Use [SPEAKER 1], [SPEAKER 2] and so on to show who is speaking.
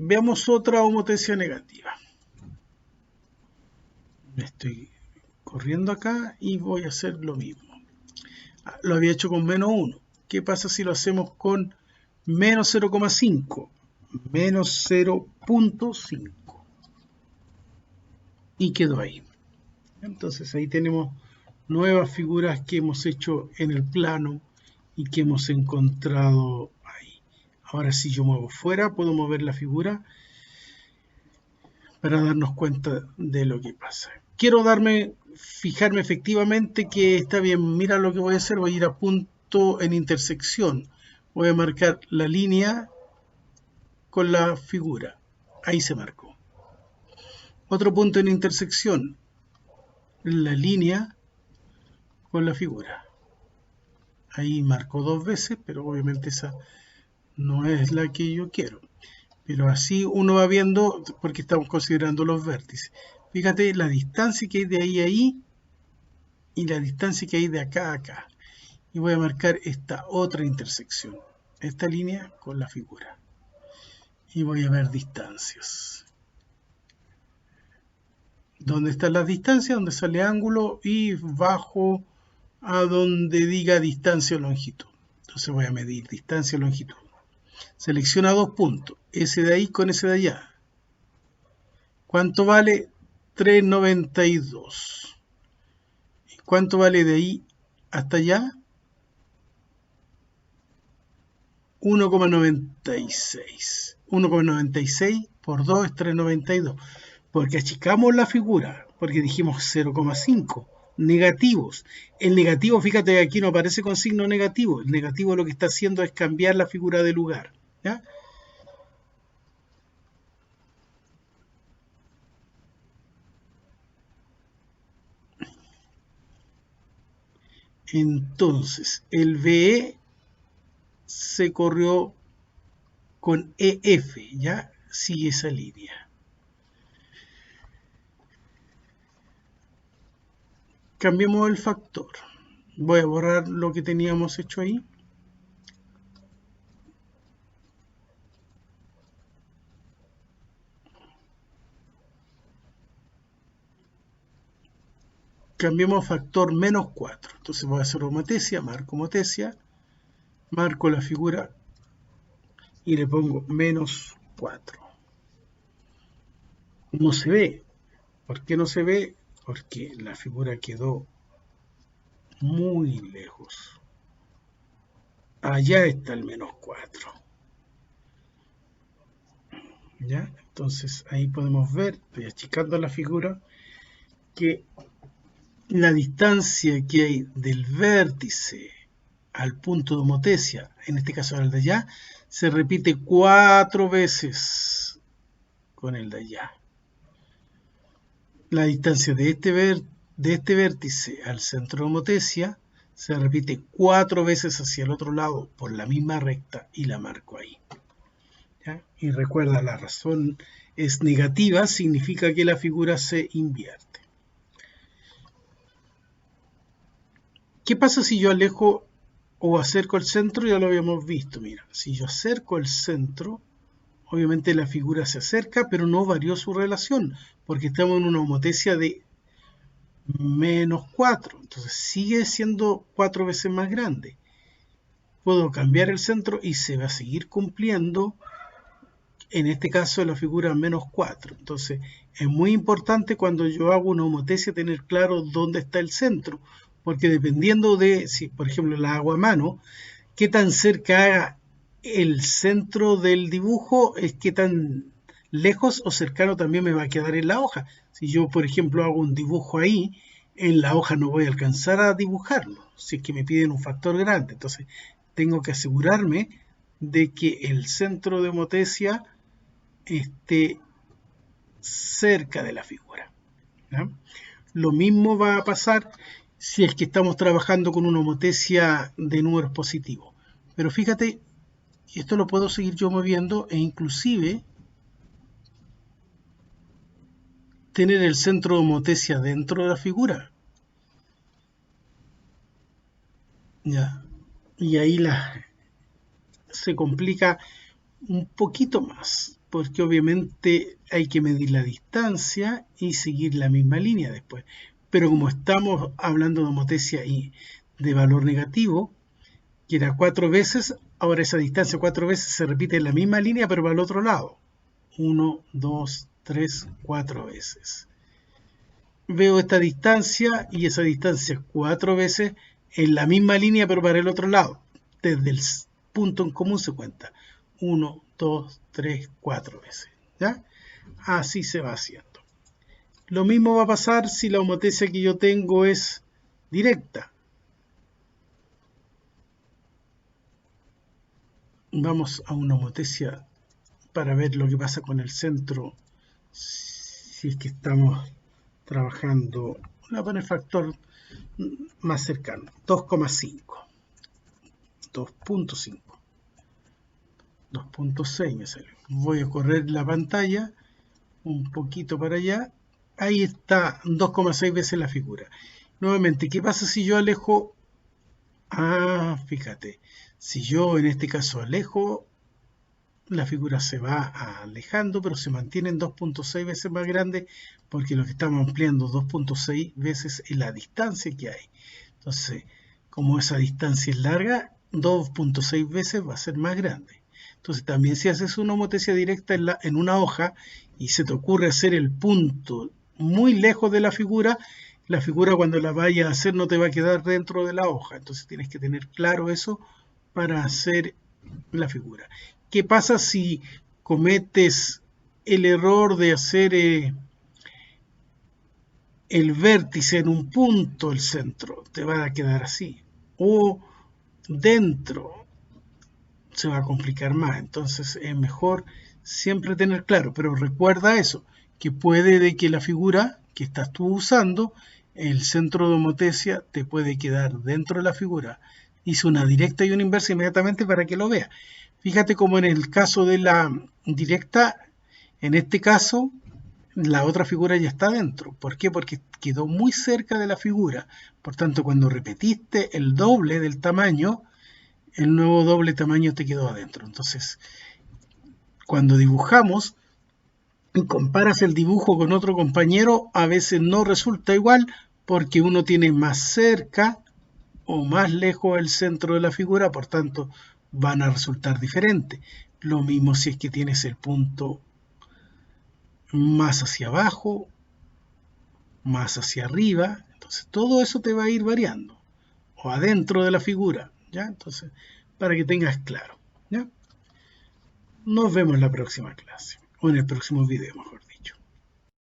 [SPEAKER 1] Veamos otra homotesia negativa. Me estoy corriendo acá y voy a hacer lo mismo. Lo había hecho con menos 1. ¿Qué pasa si lo hacemos con menos 0,5? Menos 0,5. Y quedó ahí. Entonces ahí tenemos nuevas figuras que hemos hecho en el plano y que hemos encontrado ahí. Ahora si yo muevo fuera, puedo mover la figura para darnos cuenta de lo que pasa. Quiero fijarme efectivamente que está bien. Mira lo que voy a hacer, voy a ir a punto en intersección. Voy a marcar la línea con la figura. Ahí se marcó. Otro punto en intersección, la línea con la figura. Ahí marco 2 veces, pero obviamente esa no es la que yo quiero. Pero así uno va viendo, porque estamos considerando los vértices. Fíjate la distancia que hay de ahí a ahí y la distancia que hay de acá a acá. Y voy a marcar esta otra intersección, esta línea con la figura. Y voy a ver distancias. ¿Dónde están las distancias? Donde sale ángulo y bajo a donde diga distancia o longitud. Entonces voy a medir distancia o longitud. Selecciona 2 puntos, ese de ahí con ese de allá. ¿Cuánto vale? 3,92. ¿Y cuánto vale de ahí hasta allá? 1,96. 1,96 por 2 es 3,92. Porque achicamos la figura, porque dijimos 0,5. Negativos. El negativo, fíjate que aquí no aparece con signo negativo. El negativo lo que está haciendo es cambiar la figura de lugar. ¿Ya? Entonces, el BE se corrió con EF, ¿ya? Sigue esa línea. Cambiemos el factor. Voy a borrar lo que teníamos hecho ahí. Cambiemos factor menos 4. Entonces voy a hacer homotesia, marco la figura y le pongo menos 4. No se ve. ¿Por qué no se ve? Porque la figura quedó muy lejos. Allá está el menos 4. ¿Ya? Entonces ahí podemos ver, estoy achicando la figura, que la distancia que hay del vértice al punto de homotesia, en este caso al de allá, se repite 4 veces con el de allá. La distancia de este vértice al centro de homotesia se repite 4 veces hacia el otro lado por la misma recta y la marco ahí. ¿Ya? Y recuerda, la razón es negativa, significa que la figura se invierte. ¿Qué pasa si yo alejo o acerco el centro? Ya lo habíamos visto, mira, si yo acerco el centro, obviamente la figura se acerca, pero no varió su relación, porque estamos en una homotesia de menos 4, entonces sigue siendo 4 veces más grande. Puedo cambiar el centro y se va a seguir cumpliendo, en este caso la figura menos 4. Entonces es muy importante cuando yo hago una homotesia tener claro dónde está el centro, porque dependiendo de si por ejemplo la hago a mano, qué tan cerca haga el centro del dibujo es qué tan lejos o cercano también me va a quedar en la hoja. Si yo por ejemplo hago un dibujo ahí, en la hoja no voy a alcanzar a dibujarlo, si es que me piden un factor grande. Entonces tengo que asegurarme de que el centro de homotesia esté cerca de la figura, ¿no? Lo mismo va a pasar si es que estamos trabajando con una homotesia de números positivos. Pero fíjate, esto lo puedo seguir yo moviendo e inclusive tener el centro de homotesia dentro de la figura. ¿Ya? Y ahí se complica un poquito más. porque obviamente hay que medir la distancia y seguir la misma línea después. Pero como estamos hablando de homotesia y de valor negativo, que era 4 veces, ahora esa distancia 4 veces se repite en la misma línea, pero para el otro lado. 1, 2, 3, 4 veces. Veo esta distancia y esa distancia 4 veces en la misma línea, pero para el otro lado. Desde el punto en común se cuenta. 1, 2, 3, 4 veces. ¿Ya? Así se va haciendo. Lo mismo va a pasar si la homotesia que yo tengo es directa. Vamos a una homotesia para ver lo que pasa con el centro si es que estamos trabajando. Voy a poner factor más cercano, 2,5, 2.5, 2.6 me salió. Voy a correr la pantalla un poquito para allá. Ahí está 2,6 veces la figura. Nuevamente, ¿qué pasa si yo alejo? Fíjate, si yo en este caso alejo, la figura se va alejando, pero se mantiene en 2.6 veces más grande, porque lo que estamos ampliando 2.6 veces es la distancia que hay. Entonces, como esa distancia es larga, 2.6 veces va a ser más grande. Entonces, también si haces una homotesia directa en una hoja y se te ocurre hacer el punto muy lejos de la figura cuando la vayas a hacer no te va a quedar dentro de la hoja. Entonces tienes que tener claro eso para hacer la figura. ¿Qué pasa si cometes el error de hacer el vértice en un punto, el centro? Te va a quedar así. O dentro se va a complicar más. Entonces es mejor siempre tener claro. Pero recuerda eso, que puede de que la figura que estás tú usando, el centro de homotesia te puede quedar dentro de la figura. Hice una directa y una inversa inmediatamente para que lo veas. Fíjate como en el caso de la directa, en este caso, la otra figura ya está dentro. ¿Por qué? Porque quedó muy cerca de la figura. Por tanto, cuando repetiste el doble del tamaño, el nuevo doble tamaño te quedó adentro. Entonces, cuando dibujamos y comparas el dibujo con otro compañero, a veces no resulta igual porque uno tiene más cerca o más lejos el centro de la figura, por tanto van a resultar diferentes. Lo mismo si es que tienes el punto más hacia abajo, más hacia arriba, entonces todo eso te va a ir variando, o adentro de la figura, ¿ya? Entonces, para que tengas claro, ¿ya? Nos vemos en la próxima clase, o en el próximo video mejor.